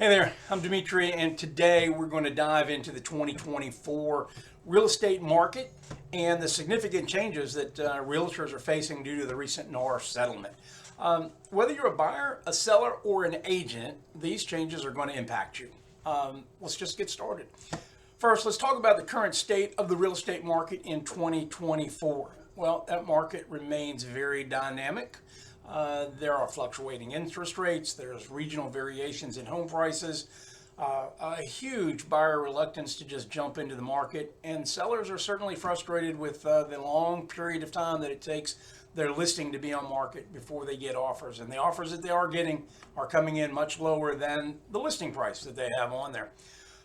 Hey there, I'm Demitri, and today we're going to dive into the 2024 real estate market and the significant changes that realtors are facing due to the recent NAR settlement. Whether you're a buyer, a seller, or an agent, these changes are going to impact you. Let's just get started. First, let's talk about the current state of the real estate market in 2024. Well, that market remains very dynamic. There are fluctuating interest rates, there's regional variations in home prices, a huge buyer reluctance to just jump into the market, and sellers are certainly frustrated with the long period of time that it takes their listing to be on market before they get offers. And the offers that they are getting are coming in much lower than the listing price that they have on there.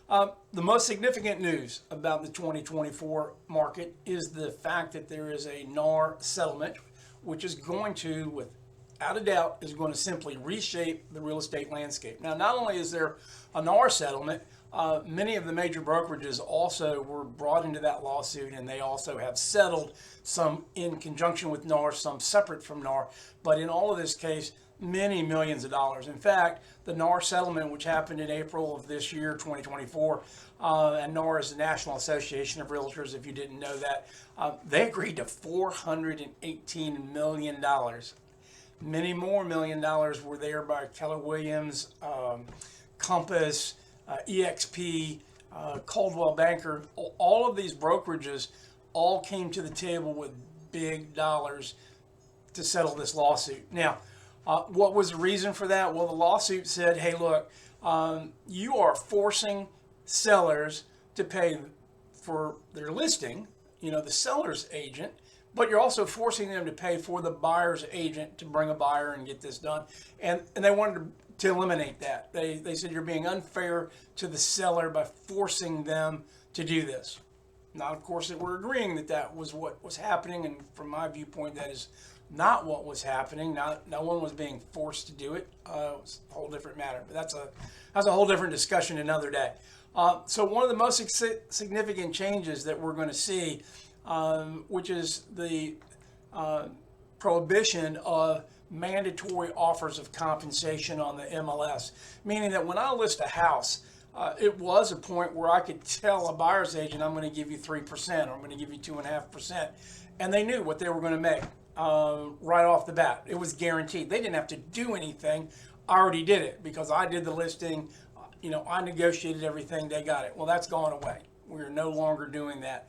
The most significant news about the 2024 market is the fact that there is a NAR settlement, which is going to, without a doubt, is going to simply reshape the real estate landscape. Now, not only is there a NAR settlement, many of the major brokerages also were brought into that lawsuit, and they also have settled, some in conjunction with NAR, some separate from NAR. But in all of this case, many millions of dollars. In fact, the NAR settlement, which happened in April of this year, 2024, and NAR is the National Association of Realtors, if you didn't know that, they agreed to $418 million. Many more $1 million were there by Keller Williams, Compass, EXP, Coldwell Banker. All of these brokerages all came to the table with big dollars to settle this lawsuit. Now, what was the reason for that? Well, the lawsuit said, hey, look, you are forcing sellers to pay for their listing, the seller's agent, but you're also forcing them to pay for the buyer's agent to bring a buyer and get this done. And they wanted to eliminate that. They said you're being unfair to the seller by forcing them to do this. Now, of course, we're agreeing that that was what was happening, and from my viewpoint, that is not what was happening. No one was being forced to do it. It was a whole different matter, but that's a whole different discussion another day. So one of the most significant changes that we're going to see, which is the prohibition of mandatory offers of compensation on the MLS, meaning that when I list a house, it was a point where I could tell a buyer's agent, I'm going to give you 3%, or I'm going to give you 2.5%, and they knew what they were going to make right off the bat. It was guaranteed. They didn't have to do anything. I already did it because I did the listing. I negotiated everything. They got it. Well, that's gone away. We're no longer doing that.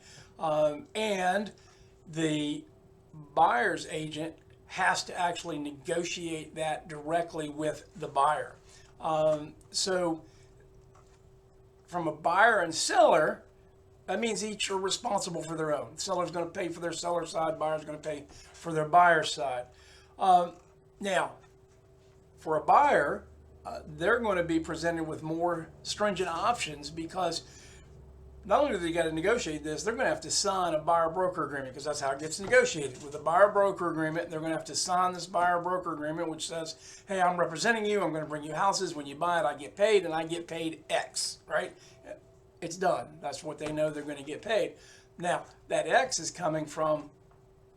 And the buyer's agent has to actually negotiate that directly with the buyer. So from a buyer and seller, that means each are responsible for their own. The seller's going to pay for their seller side, buyer's going to pay for their buyer side. Now, for a buyer, they're going to be presented with more stringent options because not only do they got to negotiate this, they're going to have to sign a buyer-broker agreement because that's how it gets negotiated. With a buyer-broker agreement, they're going to have to sign this buyer-broker agreement, which says, hey, I'm representing you. I'm going to bring you houses. When you buy it, I get paid, and I get paid X, right? It's done. That's what they know they're going to get paid. Now, that X is coming from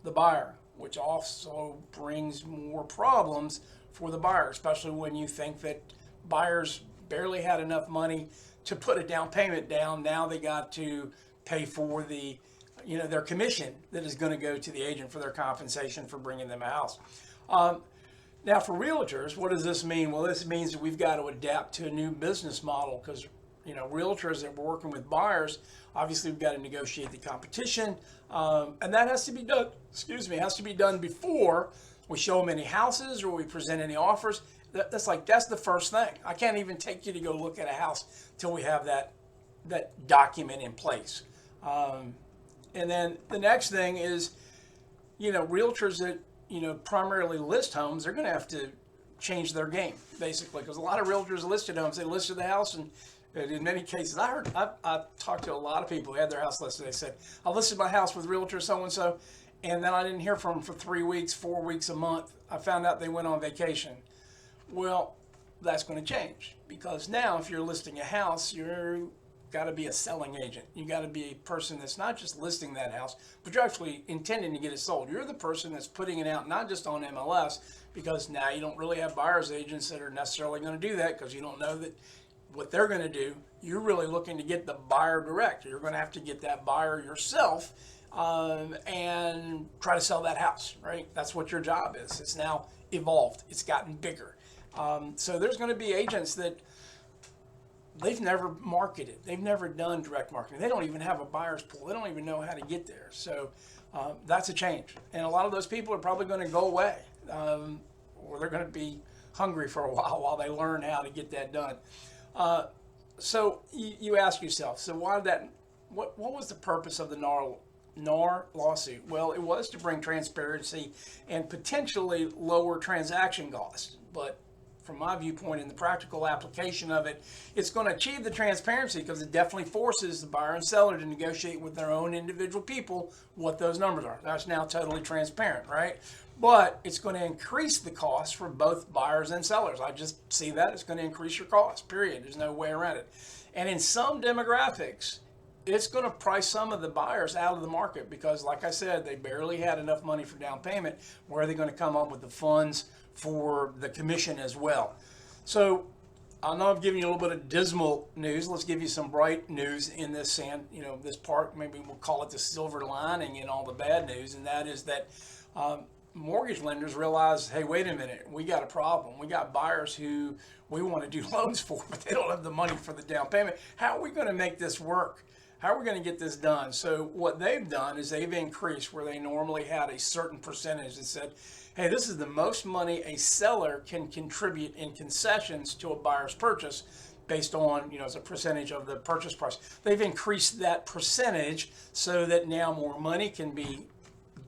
the buyer, which also brings more problems for the buyer, especially when you think that buyers barely had enough money to put a down payment down. Now they got to pay for their commission that is going to go to the agent for their compensation for bringing them a house. Now for realtors, what does this mean? Well, this means that we've got to adapt to a new business model because realtors that we're working with buyers, obviously we've got to negotiate the competition, and that has to be done. Has to be done before we show them any houses or we present any offers. That's the first thing. I can't even take you to go look at a house till we have that document in place. And then the next thing is, realtors that primarily list homes, they're going to have to change their game basically because a lot of realtors listed homes. They listed the house, and in many cases, I talked to a lot of people who had their house listed. They said, I listed my house with realtor so-and-so, and then I didn't hear from them for 3 weeks, 4 weeks, a month. I found out they went on vacation. Well, that's going to change because now if you're listing a house, you've got to be a selling agent. You got to be a person that's not just listing that house, but you're actually intending to get it sold. You're the person that's putting it out not just on MLS, because now you don't really have buyer's agents that are necessarily going to do that because you don't know that what they're going to do, you're really looking to get the buyer direct. You're going to have to get that buyer yourself and try to sell that house, right? That's what your job is. It's now evolved. It's gotten bigger. So there's going to be agents that they've never marketed. They've never done direct marketing. They don't even have a buyer's pool. They don't even know how to get there. So that's a change. And a lot of those people are probably going to go away, or they're going to be hungry for a while they learn how to get that done. So you ask yourself, so why did that? What was the purpose of the NAR lawsuit? Well, it was to bring transparency and potentially lower transaction costs. But from my viewpoint, in the practical application of it, it's going to achieve the transparency because it definitely forces the buyer and seller to negotiate with their own individual people what those numbers are. That's now totally transparent, right? But it's going to increase the cost for both buyers and sellers. I just see that. It's going to increase your cost, period. There's no way around it. And in some demographics, it's going to price some of the buyers out of the market because, like I said, they barely had enough money for down payment. Where are they going to come up with the funds for the commission as well? So I know I've given you a little bit of dismal news. Let's give you some bright news in this this part. Maybe we'll call it the silver lining in all the bad news, and that is that mortgage lenders realize, hey, wait a minute, we got a problem. We got buyers who we want to do loans for, but they don't have the money for the down payment. How are we going to make this work? How are we going to get this done? So what they've done is they've increased where they normally had a certain percentage that said, hey, this is the most money a seller can contribute in concessions to a buyer's purchase based on, as a percentage of the purchase price. They've increased that percentage so that now more money can be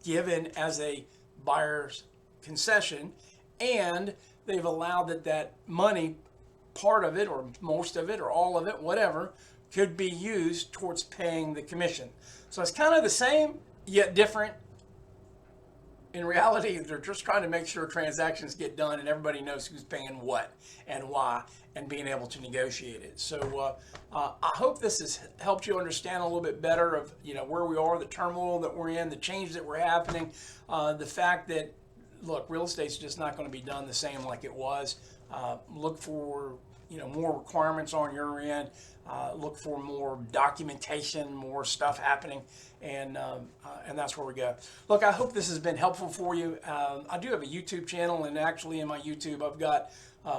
given as a buyer's concession, and they've allowed that money, part of it or most of it or all of it, whatever, could be used towards paying the commission. So it's kind of the same yet different. In reality, they're just trying to make sure transactions get done and everybody knows who's paying what and why and being able to negotiate it. So I hope this has helped you understand a little bit better of where we are, the turmoil that we're in, the change that we're happening, the fact that, look, real estate's just not going to be done the same like it was. Look for more requirements on your end. Look for more documentation, more stuff happening, and that's where we go. Look, I hope this has been helpful for you. I do have a YouTube channel, and actually in my YouTube I've got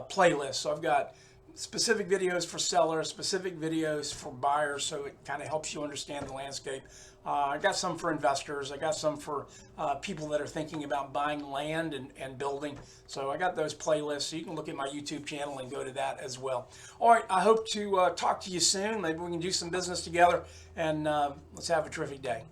playlists. So I've got specific videos for sellers, specific videos for buyers, so it kind of helps you understand the landscape. I got some for investors. I got some for people that are thinking about buying land and building. So I got those playlists. So you can look at my YouTube channel and go to that as well. All right, I hope to talk to you soon. Maybe we can do some business together, and let's have a terrific day.